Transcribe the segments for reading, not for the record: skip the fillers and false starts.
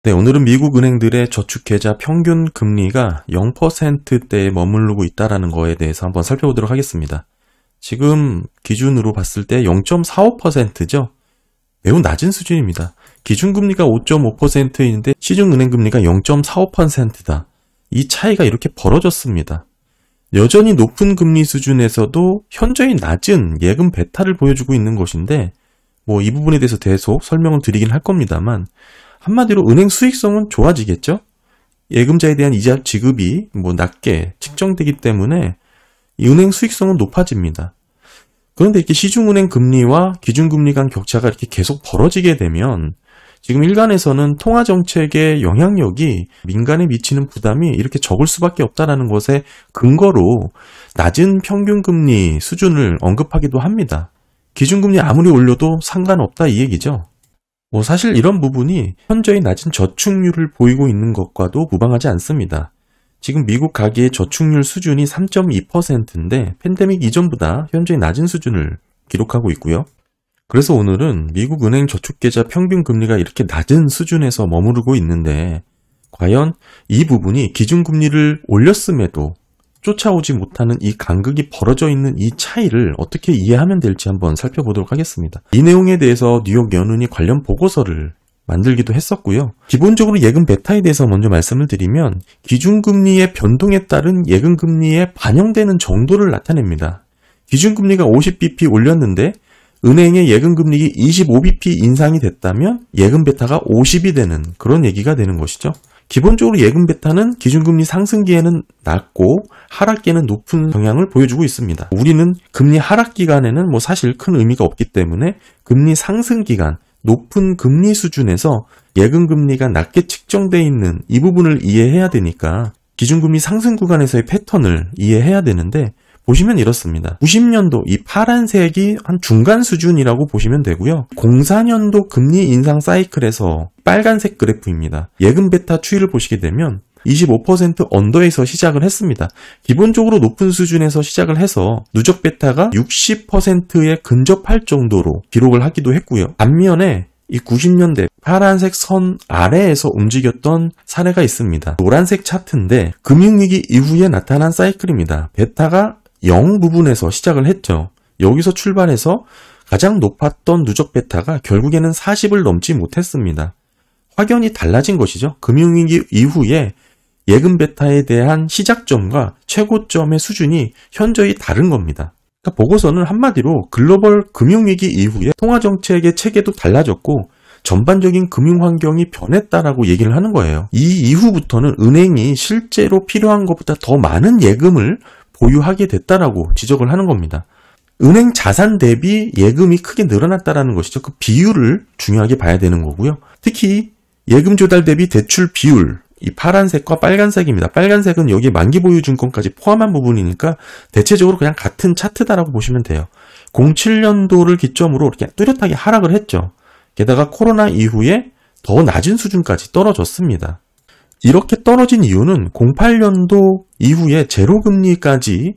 네, 오늘은 미국 은행들의 저축계좌 평균 금리가 0%대에 머무르고 있다는 거에 대해서 한번 살펴보도록 하겠습니다. 지금 기준으로 봤을 때 0.45%죠. 매우 낮은 수준입니다. 기준금리가 5.5%인데 시중은행금리가 0.45%다. 이 차이가 이렇게 벌어졌습니다. 여전히 높은 금리 수준에서도 현저히 낮은 예금 베타를 보여주고 있는 것인데 이 부분에 대해서 계속 설명을 드리긴 할 겁니다만 한마디로 은행 수익성은 좋아지겠죠? 예금자에 대한 이자 지급이 낮게 측정되기 때문에 이 은행 수익성은 높아집니다. 그런데 이렇게 시중은행 금리와 기준금리 간 격차가 이렇게 계속 벌어지게 되면 지금 일간에서는 통화정책의 영향력이 민간에 미치는 부담이 이렇게 적을 수밖에 없다는 것에 근거로 낮은 평균금리 수준을 언급하기도 합니다. 기준금리 아무리 올려도 상관없다 이 얘기죠. 사실 이런 부분이 현저히 낮은 저축률을 보이고 있는 것과도 무방하지 않습니다. 지금 미국 가계의 저축률 수준이 3.2%인데 팬데믹 이전보다 현저히 낮은 수준을 기록하고 있고요. 그래서 오늘은 미국 은행 저축계좌 평균 금리가 이렇게 낮은 수준에서 머무르고 있는데 과연 이 부분이 기준금리를 올렸음에도 쫓아오지 못하는 이 간극이 벌어져 있는 이 차이를 어떻게 이해하면 될지 한번 살펴보도록 하겠습니다. 이 내용에 대해서 뉴욕 연은이 관련 보고서를 만들기도 했었고요. 기본적으로 예금 베타에 대해서 먼저 말씀을 드리면 기준금리의 변동에 따른 예금금리에 반영되는 정도를 나타냅니다. 기준금리가 50bp 올렸는데 은행의 예금금리가 25bp 인상이 됐다면 예금 베타가 50이 되는 그런 얘기가 되는 것이죠. 기본적으로 예금 베타는 기준금리 상승기에는 낮고 하락기에는 높은 경향을 보여주고 있습니다. 우리는 금리 하락 기간에는 사실 큰 의미가 없기 때문에 금리 상승 기간, 높은 금리 수준에서 예금 금리가 낮게 측정되어 있는 이 부분을 이해해야 되니까 기준금리 상승 구간에서의 패턴을 이해해야 되는데 보시면 이렇습니다. 90년도 이 파란색이 한 중간 수준이라고 보시면 되고요. 04년도 금리 인상 사이클에서 빨간색 그래프입니다. 예금 베타 추이를 보시게 되면 25% 언더에서 시작을 했습니다. 기본적으로 높은 수준에서 시작을 해서 누적 베타가 60%에 근접할 정도로 기록을 하기도 했고요. 반면에 이 90년대 파란색 선 아래에서 움직였던 사례가 있습니다. 노란색 차트인데 금융위기 이후에 나타난 사이클입니다. 베타가 0 부분에서 시작을 했죠. 여기서 출발해서 가장 높았던 누적 베타가 결국에는 40을 넘지 못했습니다. 확연히 달라진 것이죠. 금융위기 이후에 예금 베타에 대한 시작점과 최고점의 수준이 현저히 다른 겁니다. 그러니까 보고서는 한마디로 글로벌 금융위기 이후에 통화정책의 체계도 달라졌고 전반적인 금융환경이 변했다라고 얘기를 하는 거예요. 이 이후부터는 은행이 실제로 필요한 것보다 더 많은 예금을 보유하게 됐다라고 지적을 하는 겁니다. 은행 자산 대비 예금이 크게 늘어났다라는 것이죠. 그 비율을 중요하게 봐야 되는 거고요. 특히 예금 조달 대비 대출 비율, 이 파란색과 빨간색입니다. 빨간색은 여기 만기 보유 증권까지 포함한 부분이니까 대체적으로 그냥 같은 차트다라고 보시면 돼요. 07년도를 기점으로 이렇게 뚜렷하게 하락을 했죠. 게다가 코로나 이후에 더 낮은 수준까지 떨어졌습니다. 이렇게 떨어진 이유는 08년도 이후에 제로금리까지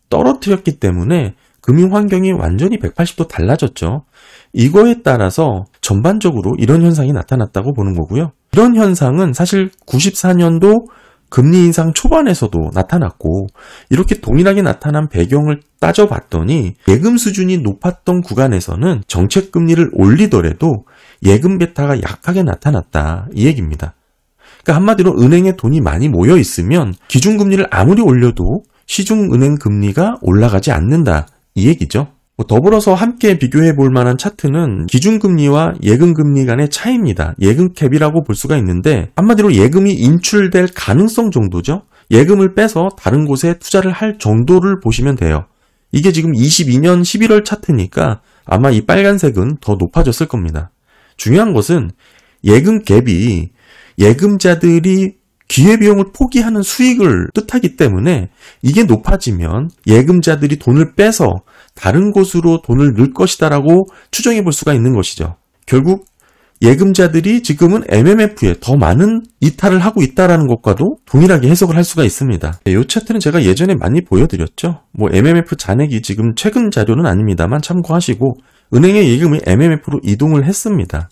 떨어뜨렸기 때문에 금융환경이 완전히 180도 달라졌죠. 이거에 따라서 전반적으로 이런 현상이 나타났다고 보는 거고요. 이런 현상은 사실 94년도 금리 인상 초반에서도 나타났고 이렇게 동일하게 나타난 배경을 따져봤더니 예금 수준이 높았던 구간에서는 정책금리를 올리더라도 예금 베타가 약하게 나타났다 이 얘기입니다. 그러니까 한마디로 은행에 돈이 많이 모여 있으면 기준금리를 아무리 올려도 시중은행 금리가 올라가지 않는다 이 얘기죠. 더불어서 함께 비교해 볼 만한 차트는 기준금리와 예금금리 간의 차이입니다. 예금캡이라고 볼 수가 있는데 한마디로 예금이 인출될 가능성 정도죠. 예금을 빼서 다른 곳에 투자를 할 정도를 보시면 돼요. 이게 지금 22년 11월 차트니까 아마 이 빨간색은 더 높아졌을 겁니다. 중요한 것은 예금갭이 예금자들이 기회비용을 포기하는 수익을 뜻하기 때문에 이게 높아지면 예금자들이 돈을 빼서 다른 곳으로 돈을 넣을 것이다라고 추정해 볼 수가 있는 것이죠. 결국 예금자들이 지금은 MMF에 더 많은 이탈을 하고 있다는 것과도 동일하게 해석을 할 수가 있습니다. 이 차트는 제가 예전에 많이 보여드렸죠. MMF 잔액이 지금 최근 자료는 아닙니다만 참고하시고 은행의 예금이 MMF로 이동을 했습니다.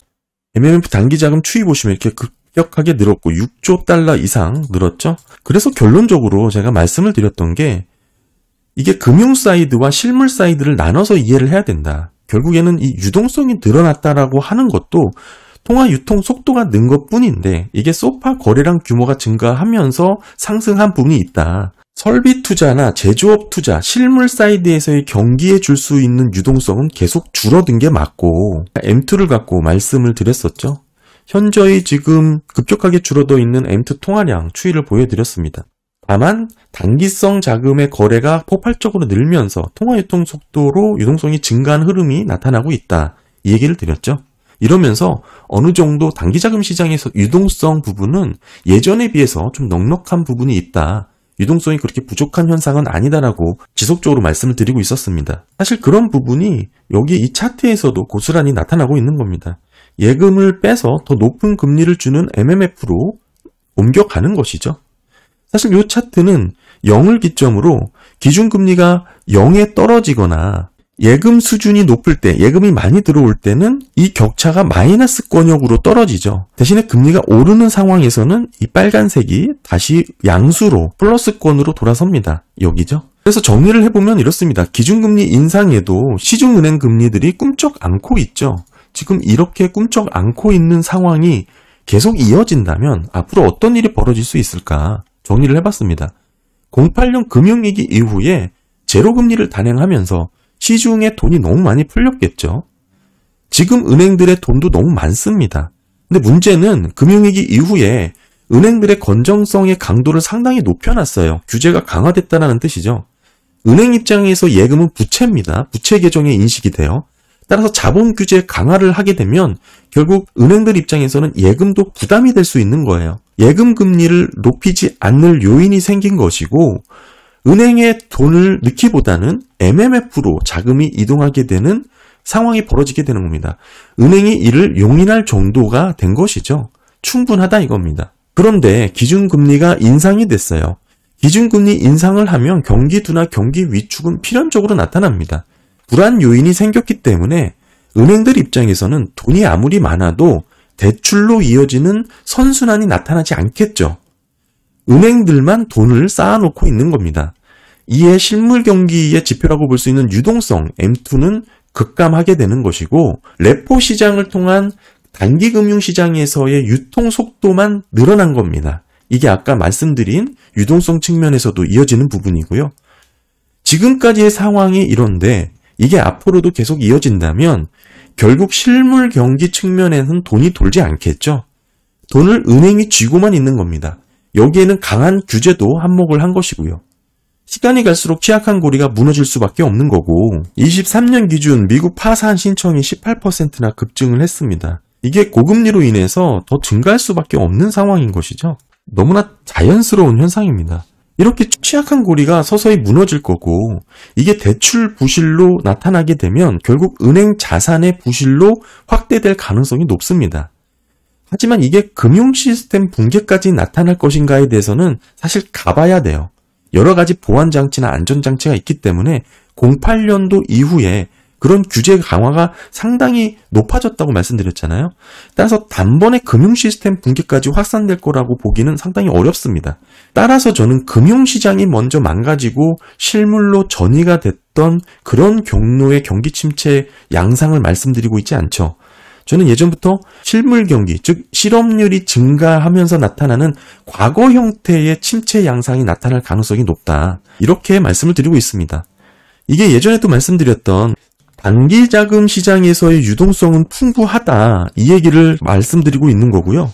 MMF 단기자금 추이 보시면 이렇게 급격하게 늘었고 6조 달러 이상 늘었죠. 그래서 결론적으로 제가 말씀을 드렸던 게 이게 금융 사이드와 실물 사이드를 나눠서 이해를 해야 된다. 결국에는 이 유동성이 늘어났다라고 하는 것도 통화 유통 속도가 는 것뿐인데 이게 소파 거래량 규모가 증가하면서 상승한 부분이 있다. 설비 투자나 제조업 투자, 실물 사이드에서의 경기에 줄 수 있는 유동성은 계속 줄어든 게 맞고 M2를 갖고 말씀을 드렸었죠. 현저히 지금 급격하게 줄어들어 있는 M2 통화량 추이를 보여드렸습니다. 다만 단기성 자금의 거래가 폭발적으로 늘면서 통화 유통 속도로 유동성이 증가한 흐름이 나타나고 있다. 이 얘기를 드렸죠. 이러면서 어느 정도 단기자금 시장에서 유동성 부분은 예전에 비해서 좀 넉넉한 부분이 있다. 유동성이 그렇게 부족한 현상은 아니다라고 지속적으로 말씀을 드리고 있었습니다. 사실 그런 부분이 여기 이 차트에서도 고스란히 나타나고 있는 겁니다. 예금을 빼서 더 높은 금리를 주는 MMF로 옮겨가는 것이죠. 사실 이 차트는 0을 기점으로 기준금리가 0에 떨어지거나 예금 수준이 높을 때, 예금이 많이 들어올 때는 이 격차가 마이너스권역으로 떨어지죠. 대신에 금리가 오르는 상황에서는 이 빨간색이 다시 양수로 플러스권으로 돌아섭니다. 여기죠. 그래서 정리를 해보면 이렇습니다. 기준금리 인상에도 시중은행 금리들이 꿈쩍 않고 있죠. 지금 이렇게 꿈쩍 않고 있는 상황이 계속 이어진다면 앞으로 어떤 일이 벌어질 수 있을까 정리를 해봤습니다. 08년 금융위기 이후에 제로금리를 단행하면서 시중에 돈이 너무 많이 풀렸겠죠. 지금 은행들의 돈도 너무 많습니다. 근데 문제는 금융위기 이후에 은행들의 건전성의 강도를 상당히 높여놨어요. 규제가 강화됐다는 뜻이죠. 은행 입장에서 예금은 부채입니다. 부채 계정에 인식이 돼요. 따라서 자본 규제 강화를 하게 되면 결국 은행들 입장에서는 예금도 부담이 될 수 있는 거예요. 예금 금리를 높이지 않을 요인이 생긴 것이고 은행에 돈을 넣기보다는 MMF로 자금이 이동하게 되는 상황이 벌어지게 되는 겁니다. 은행이 이를 용인할 정도가 된 것이죠. 충분하다 이겁니다. 그런데 기준금리가 인상이 됐어요. 기준금리 인상을 하면 경기 둔화, 경기 위축은 필연적으로 나타납니다. 불안 요인이 생겼기 때문에 은행들 입장에서는 돈이 아무리 많아도 대출로 이어지는 선순환이 나타나지 않겠죠. 은행들만 돈을 쌓아놓고 있는 겁니다. 이에 실물 경기의 지표라고 볼 수 있는 유동성 M2는 급감하게 되는 것이고 레포 시장을 통한 단기 금융 시장에서의 유통 속도만 늘어난 겁니다. 이게 아까 말씀드린 유동성 측면에서도 이어지는 부분이고요. 지금까지의 상황이 이런데 이게 앞으로도 계속 이어진다면 결국 실물 경기 측면에서는 돈이 돌지 않겠죠. 돈을 은행이 쥐고만 있는 겁니다. 여기에는 강한 규제도 한몫을 한 것이고요. 시간이 갈수록 취약한 고리가 무너질 수밖에 없는 거고 23년 기준 미국 파산 신청이 18%나 급증을 했습니다. 이게 고금리로 인해서 더 증가할 수밖에 없는 상황인 것이죠. 너무나 자연스러운 현상입니다. 이렇게 취약한 고리가 서서히 무너질 거고 이게 대출 부실로 나타나게 되면 결국 은행 자산의 부실로 확대될 가능성이 높습니다. 하지만 이게 금융 시스템 붕괴까지 나타날 것인가에 대해서는 사실 가봐야 돼요. 여러 가지 보안 장치나 안전 장치가 있기 때문에 08년도 이후에 그런 규제 강화가 상당히 높아졌다고 말씀드렸잖아요. 따라서 단번에 금융 시스템 붕괴까지 확산될 거라고 보기는 상당히 어렵습니다. 따라서 저는 금융시장이 먼저 망가지고 실물로 전이가 됐던 그런 경로의 경기 침체 양상을 말씀드리고 있지 않죠. 저는 예전부터 실물 경기, 즉 실업률이 증가하면서 나타나는 과거 형태의 침체 양상이 나타날 가능성이 높다. 이렇게 말씀을 드리고 있습니다. 이게 예전에도 말씀드렸던 단기 자금 시장에서의 유동성은 풍부하다. 이 얘기를 말씀드리고 있는 거고요.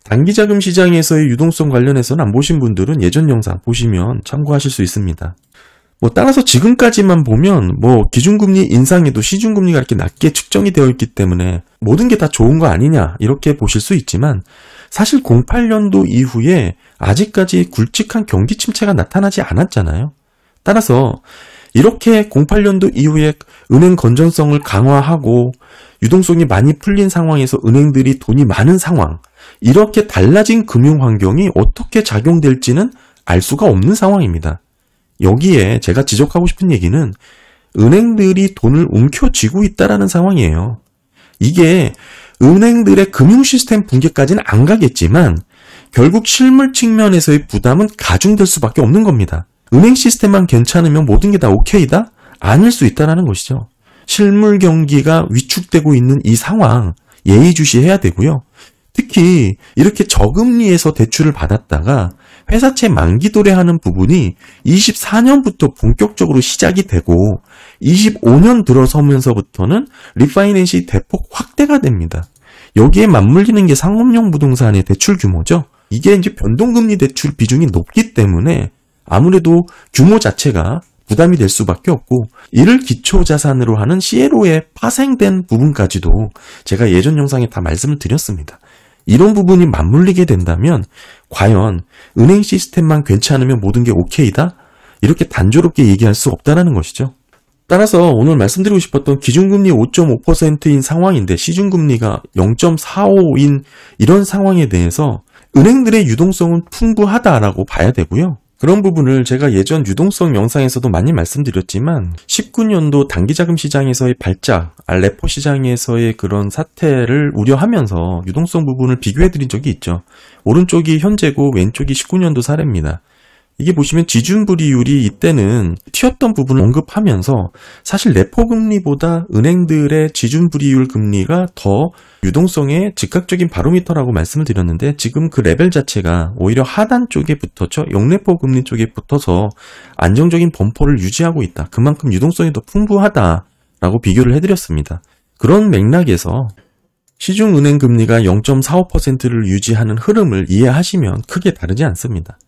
단기 자금 시장에서의 유동성 관련해서는 안 보신 분들은 예전 영상 보시면 참고하실 수 있습니다. 따라서 지금까지만 보면 기준금리 인상에도 시중금리가 이렇게 낮게 측정이 되어 있기 때문에 모든 게 다 좋은 거 아니냐 이렇게 보실 수 있지만 사실 08년도 이후에 아직까지 굵직한 경기 침체가 나타나지 않았잖아요. 따라서 이렇게 08년도 이후에 은행 건전성을 강화하고 유동성이 많이 풀린 상황에서 은행들이 돈이 많은 상황, 이렇게 달라진 금융 환경이 어떻게 작용될지는 알 수가 없는 상황입니다. 여기에 제가 지적하고 싶은 얘기는 은행들이 돈을 움켜쥐고 있다라는 상황이에요. 이게 은행들의 금융 시스템 붕괴까지는 안 가겠지만 결국 실물 측면에서의 부담은 가중될 수밖에 없는 겁니다. 은행 시스템만 괜찮으면 모든 게 다 오케이다? 아닐 수 있다는 것이죠. 실물 경기가 위축되고 있는 이 상황 예의주시해야 되고요. 특히 이렇게 저금리에서 대출을 받았다가 회사채 만기 도래하는 부분이 24년부터 본격적으로 시작이 되고 25년 들어서면서부터는 리파이낸시 대폭 확대가 됩니다. 여기에 맞물리는 게 상업용 부동산의 대출 규모죠. 이게 이제 변동금리 대출 비중이 높기 때문에 아무래도 규모 자체가 부담이 될 수밖에 없고, 이를 기초자산으로 하는 CLO에 파생된 부분까지도 제가 예전 영상에 다 말씀을 드렸습니다. 이런 부분이 맞물리게 된다면 과연 은행 시스템만 괜찮으면 모든 게 오케이다? 이렇게 단조롭게 얘기할 수 없다는 것이죠. 따라서 오늘 말씀드리고 싶었던 기준금리 5.5%인 상황인데 시중금리가 0.45인 이런 상황에 대해서 은행들의 유동성은 풍부하다라고 봐야 되고요. 그런 부분을 제가 예전 유동성 영상에서도 많이 말씀드렸지만 19년도 단기자금 시장에서의 발작, 레포 시장에서의 그런 사태를 우려하면서 유동성 부분을 비교해드린 적이 있죠. 오른쪽이 현재고 왼쪽이 19년도 사례입니다. 이게 보시면 지준불이율이 이때는 튀었던 부분을 언급하면서 사실 레포 금리보다 은행들의 지준불이율 금리가 더 유동성의 즉각적인 바로미터라고 말씀을 드렸는데 지금 그 레벨 자체가 오히려 하단 쪽에 붙었죠. 역레포 금리 쪽에 붙어서 안정적인 범퍼를 유지하고 있다. 그만큼 유동성이 더 풍부하다라고 비교를 해드렸습니다. 그런 맥락에서 시중은행 금리가 0.45%를 유지하는 흐름을 이해하시면 크게 다르지 않습니다.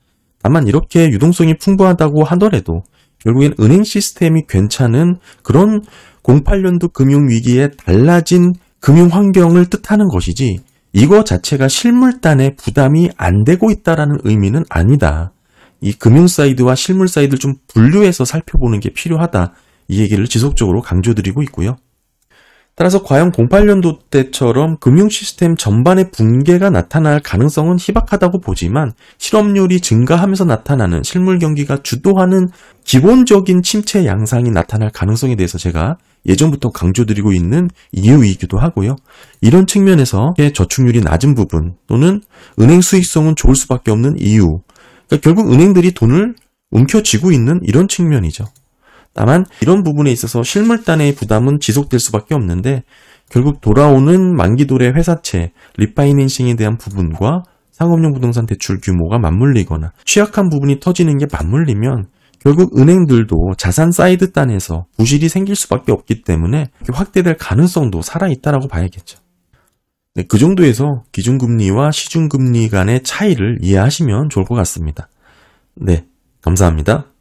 다만 이렇게 유동성이 풍부하다고 하더라도 결국엔 은행 시스템이 괜찮은 그런 08년도 금융위기에 달라진 금융 환경을 뜻하는 것이지 이거 자체가 실물단에 부담이 안 되고 있다는 의미는 아니다. 이 금융 사이드와 실물 사이드를 좀 분류해서 살펴보는 게 필요하다. 이 얘기를 지속적으로 강조드리고 있고요. 따라서 과연 08년도 때처럼 금융 시스템 전반의 붕괴가 나타날 가능성은 희박하다고 보지만 실업률이 증가하면서 나타나는 실물 경기가 주도하는 기본적인 침체 양상이 나타날 가능성에 대해서 제가 예전부터 강조드리고 있는 이유이기도 하고요. 이런 측면에서 저축률이 낮은 부분 또는 은행 수익성은 좋을 수밖에 없는 이유, 그러니까 결국 은행들이 돈을 움켜쥐고 있는 이런 측면이죠. 다만 이런 부분에 있어서 실물단의 부담은 지속될 수밖에 없는데 결국 돌아오는 만기도래 회사채, 리파이낸싱에 대한 부분과 상업용 부동산 대출 규모가 맞물리거나 취약한 부분이 터지는 게 맞물리면 결국 은행들도 자산 사이드 단에서 부실이 생길 수밖에 없기 때문에 확대될 가능성도 살아있다라고 봐야겠죠. 네, 그 정도에서 기준금리와 시중금리 간의 차이를 이해하시면 좋을 것 같습니다. 네, 감사합니다.